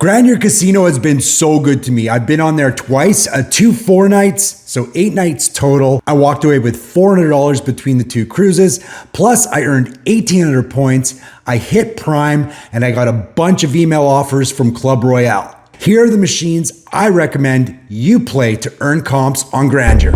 Grandeur Casino has been so good to me. I've been on there twice, 2 4 nights, so 8 nights total. I walked away with $400 between the 2 cruises, plus I earned 1,800 points. I hit Prime, and I got a bunch of email offers from Club Royale. Here are the machines I recommend you play to earn comps on Grandeur.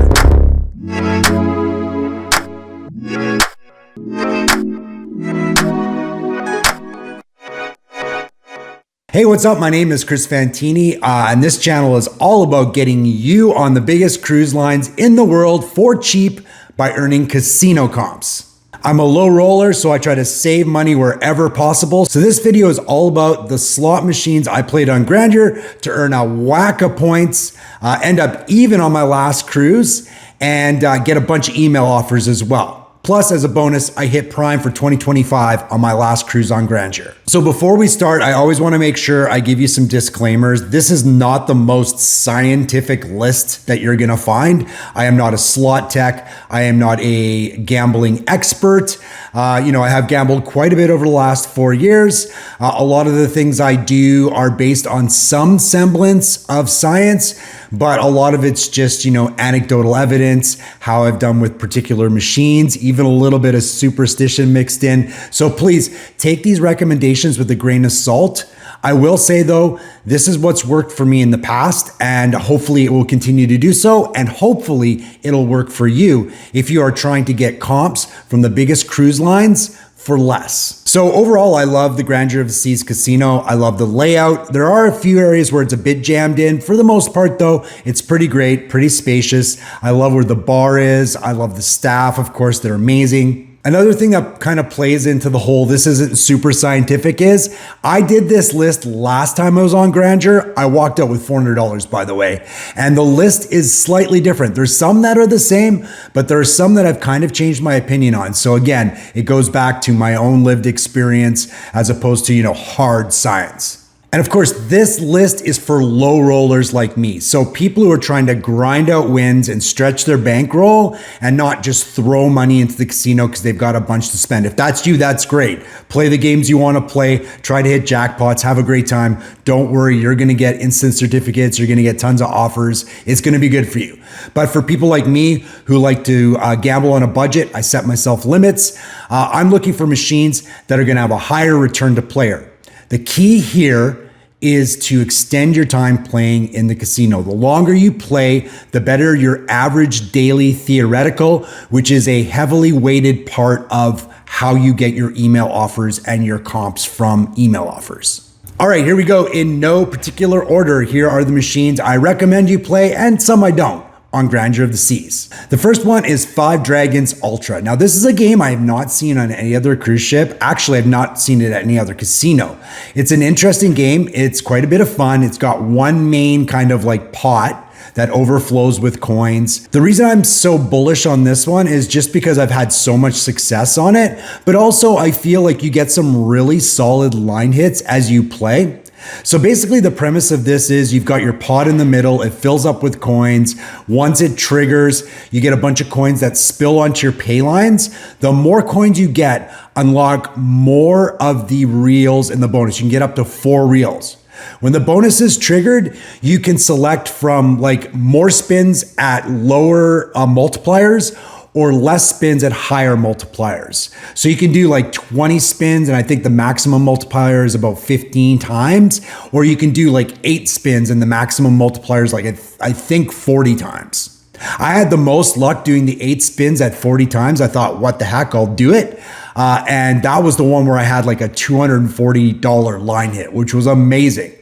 Hey, what's up? My name is Chris Fantini, and this channel is all about getting you on the biggest cruise lines in the world for cheap by earning casino comps. I'm a low roller, so I try to save money wherever possible. So this video is all about the slot machines I played on Grandeur to earn a whack of points, end up even on my last cruise, and get a bunch of email offers as well. Plus, as a bonus, I hit Prime for 2025 on my last cruise on Grandeur. So before we start, I always want to make sure I give you some disclaimers. This is not the most scientific list that you're going to find. I am not a slot tech. I am not a gambling expert. I have gambled quite a bit over the last 4 years. A lot of the things I do are based on some semblance of science, but a lot of it's just, anecdotal evidence, how I've done with particular machines, even a little bit of superstition mixed in. So please take these recommendations with a grain of salt. I will say though, this is what's worked for me in the past, and hopefully it will continue to do so. And hopefully it'll work for you if you are trying to get comps from the biggest cruise lines for less. So overall, I love the Grandeur of the Seas Casino. I love the layout. There are a few areas where it's a bit jammed in. For the most part though, it's pretty great, pretty spacious. I love where the bar is. I love the staff, of course, they're amazing. Another thing that kind of plays into the whole this isn't super scientific is I did this list last time I was on Grandeur. I walked out with $400, by the way. And the list is slightly different. There's some that are the same, but there are some that I've kind of changed my opinion on. So again, it goes back to my own lived experience as opposed to, hard science. And of course, this list is for low rollers like me. So people who are trying to grind out wins and stretch their bankroll and not just throw money into the casino because they've got a bunch to spend. If that's you, that's great. Play the games you want to play. Try to hit jackpots. Have a great time. Don't worry. You're going to get instant certificates. You're going to get tons of offers. It's going to be good for you. But for people like me who like to gamble on a budget, I set myself limits. I'm looking for machines that are going to have a higher return to player. The key here is to extend your time playing in the casino. The longer you play, the better your average daily theoretical, which is a heavily weighted part of how you get your email offers and your comps from email offers. All right, here we go. In no particular order, here are the machines I recommend you play and some I don't on Grandeur of the Seas. The first one is Five Dragons Ultra. Now this is a game I have not seen on any other cruise ship. Actually, I've not seen it at any other casino. It's an interesting game. It's quite a bit of fun. It's got one main kind of like pot that overflows with coins. The reason I'm so bullish on this one is just because I've had so much success on it, but also I feel like you get some really solid line hits as you play. So basically the premise of this is you've got your pot in the middle, it fills up with coins. Once it triggers, you get a bunch of coins that spill onto your pay lines. The more coins you get, unlock more of the reels in the bonus. You can get up to 4 reels. When the bonus is triggered, you can select from like more spins at lower multipliers or less spins at higher multipliers. So you can do like 20 spins, and I think the maximum multiplier is about 15 times, or you can do like 8 spins and the maximum multiplier is like, I think 40 times. I had the most luck doing the 8 spins at 40 times. I thought, what the heck, I'll do it. And that was the one where I had like a $240 line hit, which was amazing.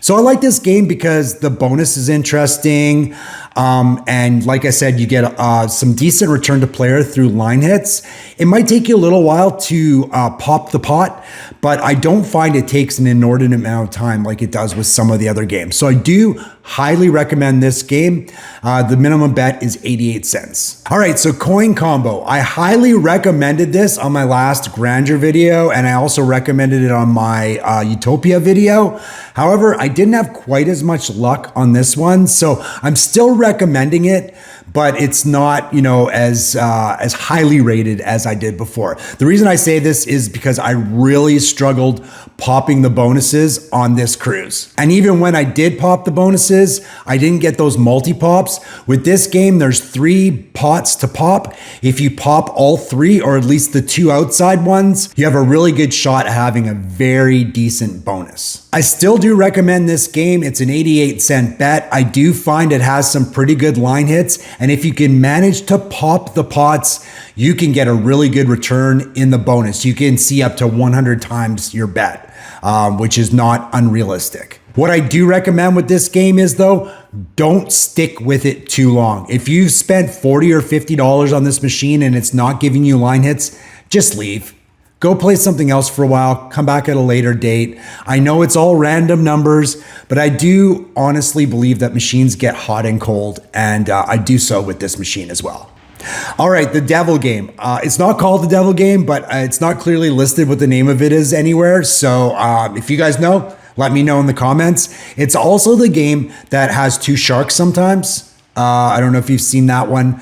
So I like this game because the bonus is interesting. And like I said, you get some decent return to player through line hits. It might take you a little while to pop the pot, but I don't find it takes an inordinate amount of time like it does with some of the other games. So I do highly recommend this game. The minimum bet is 88 cents. All right, so coin combo. I highly recommended this on my last Grandeur video, and I also recommended it on my Utopia video. However, I didn't have quite as much luck on this one, so I'm still recommending it, but it's not, as highly rated as I did before. The reason I say this is because I really struggled popping the bonuses on this cruise. And even when I did pop the bonuses, I didn't get those multi-pops. With this game, there's 3 pots to pop. If you pop all 3, or at least the 2 outside ones, you have a really good shot at having a very decent bonus. I still do recommend this game. It's an 88-cent bet. I do find it has some pretty good line hits, and if you can manage to pop the pots, you can get a really good return in the bonus. You can see up to 100 times your bet, which is not unrealistic. What I do recommend with this game is, though, don't stick with it too long. If you've spent $40 or $50 on this machine and it's not giving you line hits, just leave. Go play something else for a while, come back at a later date. I know it's all random numbers, but I do honestly believe that machines get hot and cold, and I do so with this machine as well. All right, the devil game. It's not called the devil game, but it's not clearly listed what the name of it is anywhere. So if you guys know, let me know in the comments. It's also the game that has 2 sharks sometimes. I don't know if you've seen that one.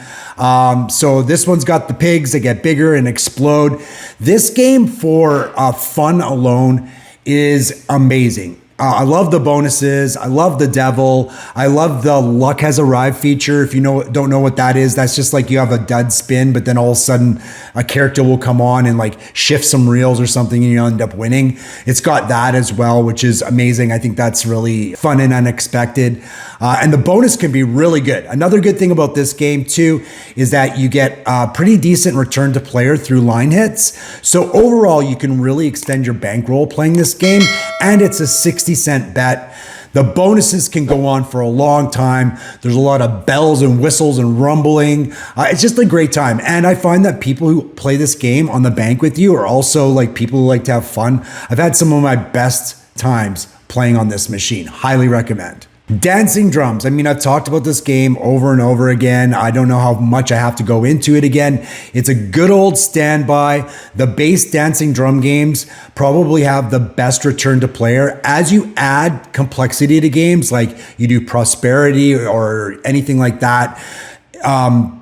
So this one's got the pigs that get bigger and explode. This game for fun alone is amazing. I love the bonuses. I love the devil. I love the luck has arrived feature. If you don't know what that is, that's just like you have a dud spin, but then all of a sudden a character will come on and like shift some reels or something and you end up winning. It's got that as well, which is amazing. I think that's really fun and unexpected. And the bonus can be really good. Another good thing about this game too is that you get a pretty decent return to player through line hits. So overall, you can really extend your bankroll playing this game, and it's a 60-cent bet. The bonuses can go on for a long time. There's a lot of bells and whistles and rumbling. It's just a great time. And I find that people who play this game on the bank with you are also like people who like to have fun. I've had some of my best times playing on this machine. Highly recommend. Dancing drums. I mean, I've talked about this game over and over again. I don't know how much I have to go into it again. It's a good old standby. The base dancing drum games probably have the best return to player. As you add complexity to games, like you do prosperity or anything like that,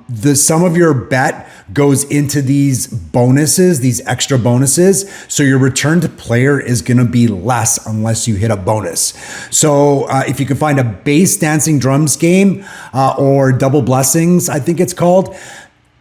the sum of your bet goes into these bonuses, these extra bonuses. So your return to player is going to be less unless you hit a bonus. So if you can find a base dancing drums game or double blessings, I think it's called,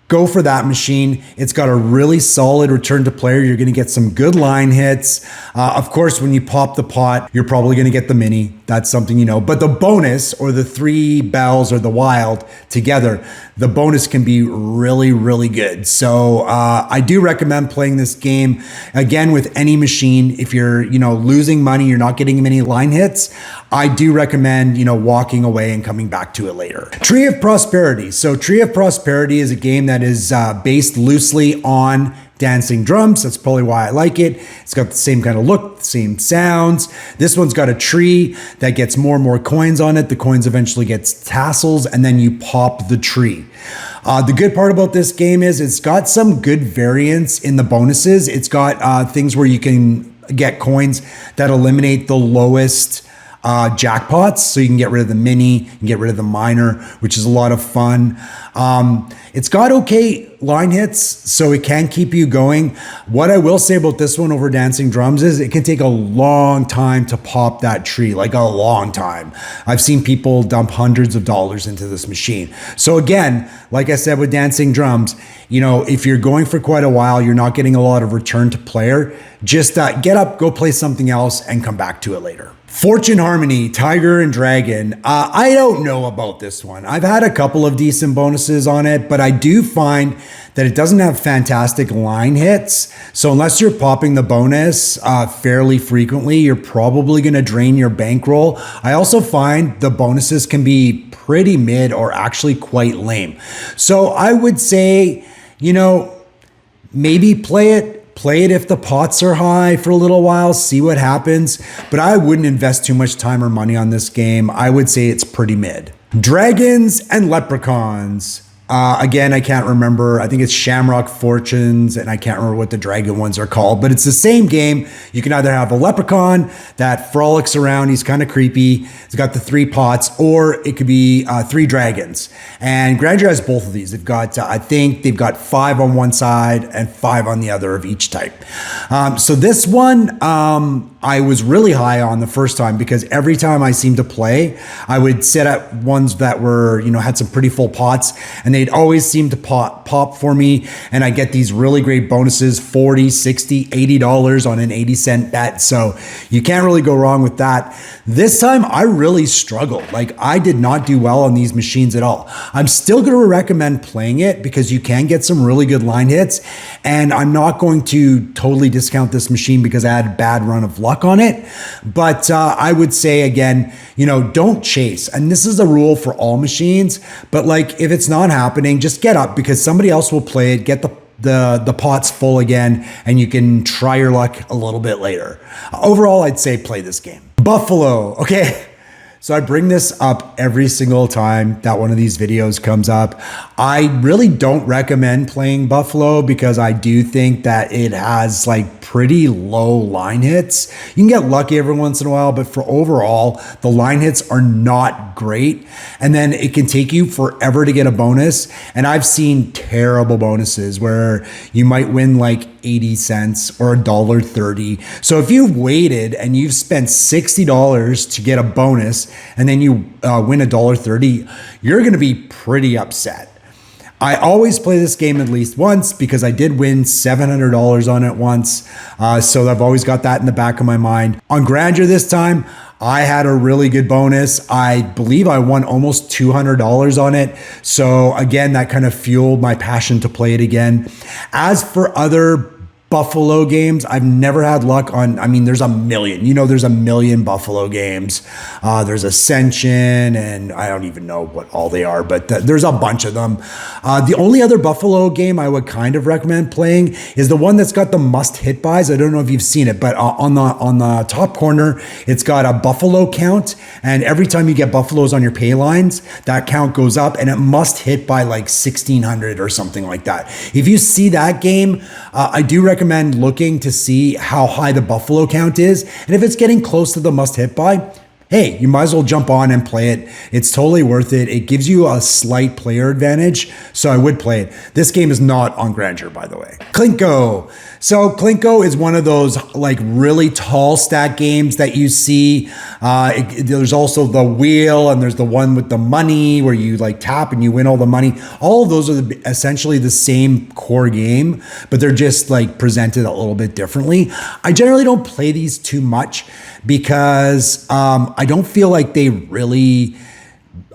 go for that machine. It's got a really solid return to player. You're going to get some good line hits. Of course, when you pop the pot, you're probably going to get the mini. That's something you know. But the bonus, or the 3 bells or the wild together, the bonus can be really, really good. So I do recommend playing this game again with any machine. If you're losing money, you're not getting many line hits, I do recommend walking away and coming back to it later. Tree of Prosperity. So Tree of Prosperity is a game that is based loosely on dancing drums. That's probably why I like it. It's got the same kind of look, the same sounds. This one's got a tree that gets more and more coins on it. The coins eventually gets tassels, and then you pop the tree. The good part about this game is it's got some good variance in the bonuses. It's got things where you can get coins that eliminate the lowest jackpots, so you can get rid of the mini, you can get rid of the minor, which is a lot of fun. It's got okay line hits, so it can keep you going. What I will say about this one over dancing drums is it can take a long time to pop that tree, like a long time. I've seen people dump hundreds of dollars into this machine. So again, like I said with dancing drums, if you're going for quite a while, you're not getting a lot of return to player, just get up, go play something else, and come back to it later. Fortune Harmony, Tiger and Dragon. I don't know about this one. I've had a couple of decent bonuses on it, but I do find that it doesn't have fantastic line hits. So unless you're popping the bonus fairly frequently, you're probably going to drain your bankroll. I also find the bonuses can be pretty mid or actually quite lame. So I would say, maybe play it if the pots are high for a little while, see what happens. But I wouldn't invest too much time or money on this game. I would say it's pretty mid. Dragons and Leprechauns. Again, I can't remember. I think it's Shamrock Fortunes, and I can't remember what the dragon ones are called, but it's the same game. You can either have a leprechaun that frolics around. He's kind of creepy. He's got the 3 pots, or it could be 3 dragons. And Grandeur has both of these. They've got, I think they've got 5 on one side and 5 on the other of each type. So this one, I was really high on the first time because every time I seemed to play, I would sit at ones that were, had some pretty full pots, and they'd always seem to pop for me. And I get these really great bonuses, $40, $60, $80 on an 80-cent bet. So you can't really go wrong with that. This time I really struggled. Like, I did not do well on these machines at all. I'm still going to recommend playing it because you can get some really good line hits. And I'm not going to totally discount this machine because I had a bad run of luck on it. But I would say, again, don't chase. And this is a rule for all machines. But like, if it's not happening, just get up because somebody else will play it, get the pots full again, and you can try your luck a little bit later. Overall, I'd say play this game. Buffalo. Okay. So I bring this up every single time that one of these videos comes up. I really don't recommend playing Buffalo because I do think that it has like pretty low line hits. You can get lucky every once in a while, but for overall, the line hits are not great. And then it can take you forever to get a bonus. And I've seen terrible bonuses where you might win like 80 cents or $1.30. So if you've waited and you've spent $60 to get a bonus and then you win $1.30, you're going to be pretty upset. I always play this game at least once because I did win $700 on it once. So I've always got that in the back of my mind. On Grandeur this time, I had a really good bonus. I believe I won almost $200 on it. So again, that kind of fueled my passion to play it again. As for other Buffalo games, I've never had luck on. There's a million. There's a million Buffalo games. There's Ascension, and I don't even know what all they are, but there's a bunch of them. The only other Buffalo game I would kind of recommend playing is the one that's got the must hit buys. I don't know if you've seen it, but on the top corner, it's got a Buffalo count, and every time you get Buffaloes on your pay lines, that count goes up, and it must hit by like 1,600 or something like that. If you see that game, I do recommend looking to see how high the Buffalo count is. And if it's getting close to the must hit by, hey, you might as well jump on and play it. It's totally worth it. It gives you a slight player advantage. So I would play it. This game is not on Grandeur, by the way. Kinko. So Kinko is one of those like really tall stack games that you see. There's also the wheel, and there's the one with the money where you like tap and you win all the money. All of those are essentially the same core game, but they're just like presented a little bit differently. I generally don't play these too much because I don't feel like they really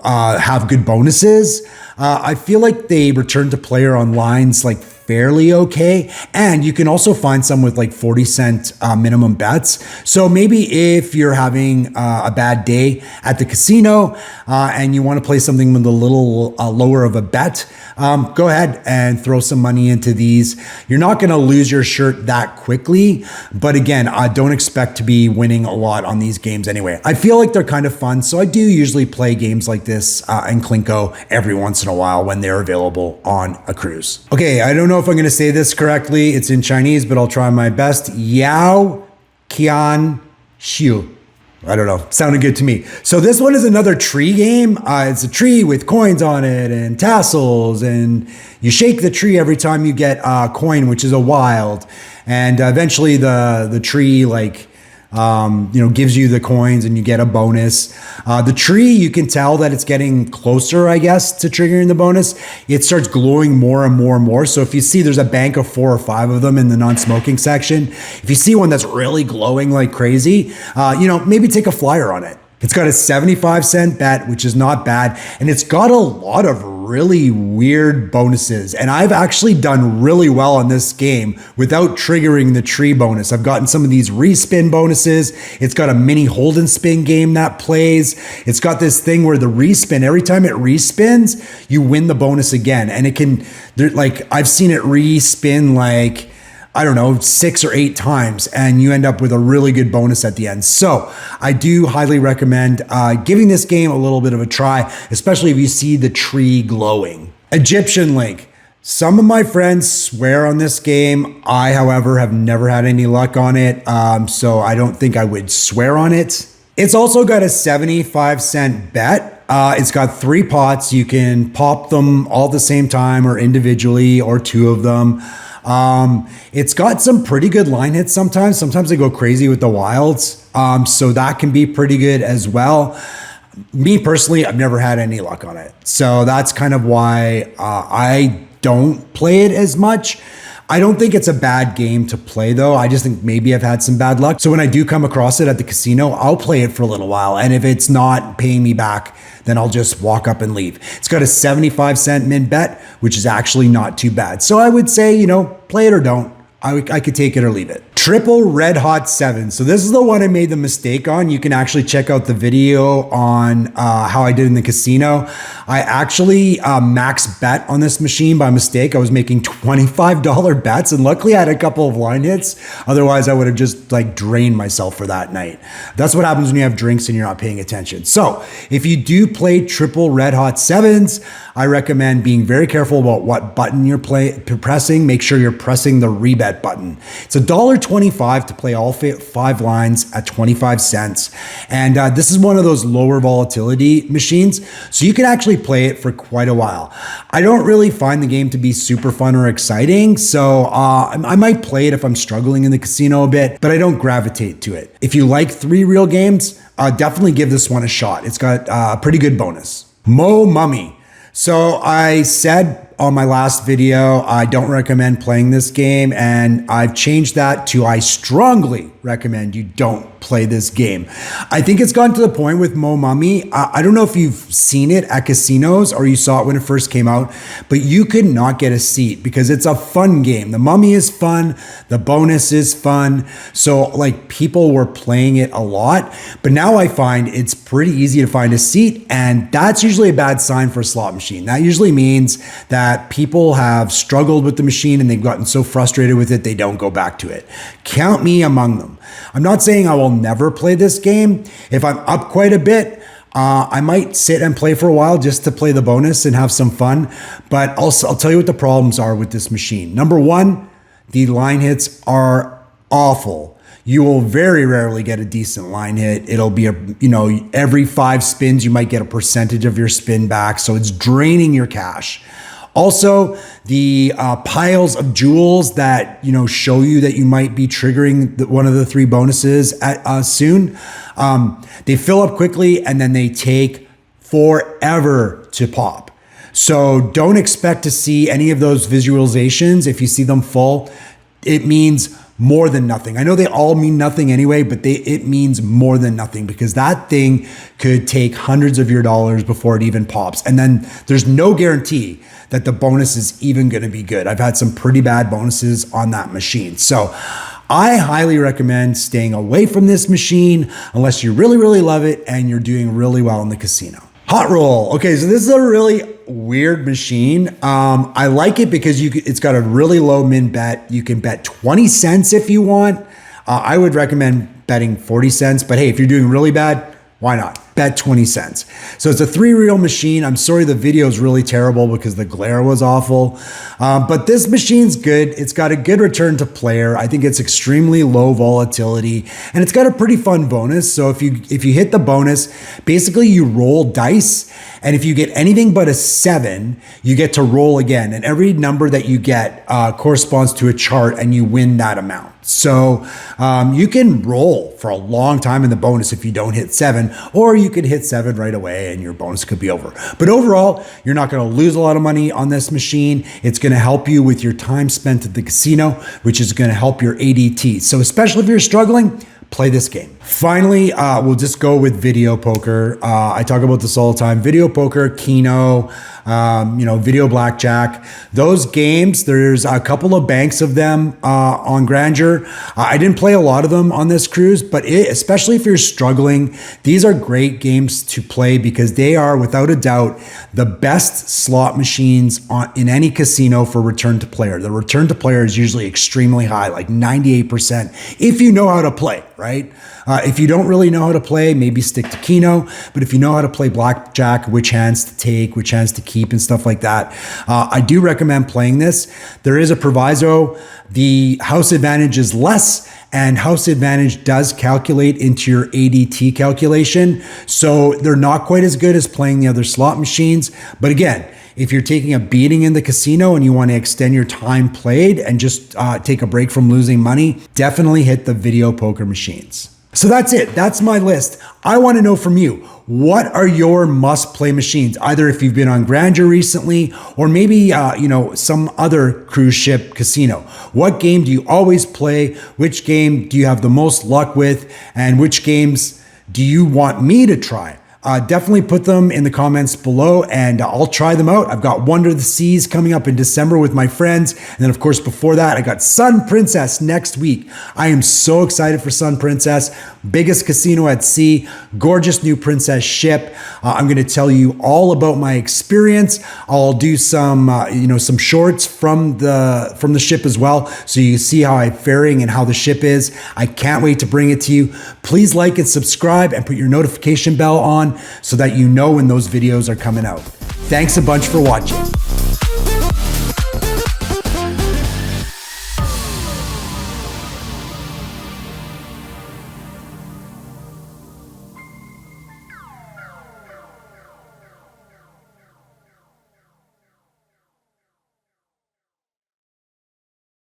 have good bonuses. I feel like they return to player on lines like fairly okay. And you can also find some with like 40-cent minimum bets. So maybe if you're having a bad day at the casino and you want to play something with a little lower of a bet, go ahead and throw some money into these. You're not going to lose your shirt that quickly. But again, I don't expect to be winning a lot on these games anyway. I feel like they're kind of fun. So I do usually play games like this and Kinko every once in a while when they're available on a cruise. Okay, I don't know if I'm going to say this correctly. It's in Chinese, but I'll try my best. Yao Qian Xiu. I don't know. Sounded good to me. So this one is another tree game. It's a tree with coins on it and tassels, and you shake the tree every time you get a coin, which is a wild. And eventually the tree gives you the coins and you get a bonus. The tree, you can tell that it's getting closer, I guess, to triggering the bonus. It starts glowing more and more and more. So if you see there's a bank of 4 or 5 of them in the non-smoking section, if you see one that's really glowing like crazy, maybe take a flyer on it. It's got a 75-cent bet, which is not bad. And it's got a lot of really weird bonuses. And I've actually done really well on this game without triggering the tree bonus. I've gotten some of these respin bonuses. It's got a mini hold and spin game that plays. It's got this thing where the respin, every time it respins, you win the bonus again. And it can, I've seen it respin like, I don't know, 6 or 8 times, and you end up with a really good bonus at the end. So I do highly recommend giving this game a little bit of a try, especially if you see the tree glowing. Egyptian Link. Some of my friends swear on this game. I, however, have never had any luck on it, so I don't think I would swear on it. It's also got a 75-cent bet. It's got 3 pots. You can pop them all at the same time or individually or 2 of them. It's got some pretty good line hits sometimes. Sometimes they go crazy with the wilds, so that can be pretty good as well. Me personally, I've never had any luck on it. So that's kind of why I don't play it as much. I don't think it's a bad game to play though. I just think maybe I've had some bad luck. So when I do come across it at the casino, I'll play it for a little while. And if it's not paying me back, then I'll just walk up and leave. It's got a 75-cent min bet, which is actually not too bad. So I would say, play it or don't. I could take it or leave it. Triple Red Hot 7. So this is the one I made the mistake on. You can actually check out the video on how I did in the casino. I actually max bet on this machine by mistake. I was making $25 bets, and luckily I had a couple of line hits. Otherwise, I would have just drained myself for that night. That's what happens when you have drinks and you're not paying attention. So if you do play Triple Red Hot 7s, I recommend being very careful about what button you're pressing. Make sure you're pressing the rebet button. It's $1.25 to play all 5 lines at 25 cents. And this is one of those lower volatility machines, so you can actually play it for quite a while. I don't really find the game to be super fun or exciting, so I might play it if I'm struggling in the casino a bit, but I don't gravitate to it. If you like 3 real games, definitely give this one a shot. It's got a pretty good bonus. Mo Mummy. So I said on my last video, I don't recommend playing this game, and I've changed that to I strongly recommend you don't play this game. I think it's gotten to the point with Mo Mummy. I don't know if you've seen it at casinos or you saw it when it first came out, but you could not get a seat because it's a fun game. The Mummy is fun. The bonus is fun. So people were playing it a lot, but now I find it's pretty easy to find a seat, and that's usually a bad sign for a slot machine. That usually means that people have struggled with the machine and they've gotten so frustrated with it, they don't go back to it. Count me among them. I'm not saying I will never play this game. If I'm up quite a bit, I might sit and play for a while just to play the bonus and have some fun. But I'll tell you what the problems are with this machine. Number 1, the line hits are awful. You will very rarely get a decent line hit. It'll be every 5 spins, you might get a percentage of your spin back. So it's draining your cash. Also, the piles of jewels that show you that you might be triggering one of the 3 bonuses soon, they fill up quickly and then they take forever to pop. So don't expect to see any of those visualizations. If you see them full, it means more than nothing. I know they all mean nothing anyway, but it means more than nothing because that thing could take hundreds of your dollars before it even pops. And then there's no guarantee that the bonus is even going to be good. I've had some pretty bad bonuses on that machine. So I highly recommend staying away from this machine unless you really, really love it and you're doing really well in the casino. Hot roll. Okay, so this is a really weird machine. I like it because it's got a really low min bet. You can bet 20 cents if you want. I would recommend betting 40 cents, but hey, if you're doing really bad, why not? Bet 20 cents. So it's a 3 reel machine. I'm sorry the video is really terrible because the glare was awful. But this machine's good. It's got a good return to player. I think it's extremely low volatility and it's got a pretty fun bonus. So if you hit the bonus, basically you roll dice, and if you get anything but a 7, you get to roll again. And every number that you get corresponds to a chart and you win that amount. So you can roll for a long time in the bonus if you don't hit 7, or you could hit 7 right away and your bonus could be over. But overall, you're not going to lose a lot of money on this machine. It's going to help you with your time spent at the casino, which is going to help your ADT. So especially if you're struggling, play this game. Finally, we'll just go with video poker. I talk about this all the time. Video poker, Keno, video blackjack. Those games, there's a couple of banks of them on Grandeur. I didn't play a lot of them on this cruise, but especially if you're struggling, these are great games to play because they are, without a doubt, the best slot machines in any casino for return to player. The return to player is usually extremely high, like 98%, if you know how to play. right? If you don't really know how to play, maybe stick to Keno. But if you know how to play blackjack, which hands to take, which hands to keep and stuff like that, I do recommend playing this. There is a proviso. The house advantage is less, and house advantage does calculate into your ADT calculation. So they're not quite as good as playing the other slot machines. But again, if you're taking a beating in the casino and you want to extend your time played and just take a break from losing money, definitely hit the video poker machines. So that's it. That's my list. I want to know from you, what are your must-play machines? Either if you've been on Grandeur recently, or maybe some other cruise ship casino. What game do you always play? Which game do you have the most luck with? And which games do you want me to try? Definitely put them in the comments below and I'll try them out. I've got Wonder of the Seas coming up in December with my friends. And then of course, before that, I got Sun Princess next week. I am so excited for Sun Princess. Biggest casino at sea, gorgeous new princess ship. I'm going to tell you all about my experience. I'll do some shorts from the ship as well, so you see how I'm faring and how the ship is. I can't wait to bring it to you. Please like and subscribe and put your notification bell on so that you know when those videos are coming out. Thanks a bunch for watching.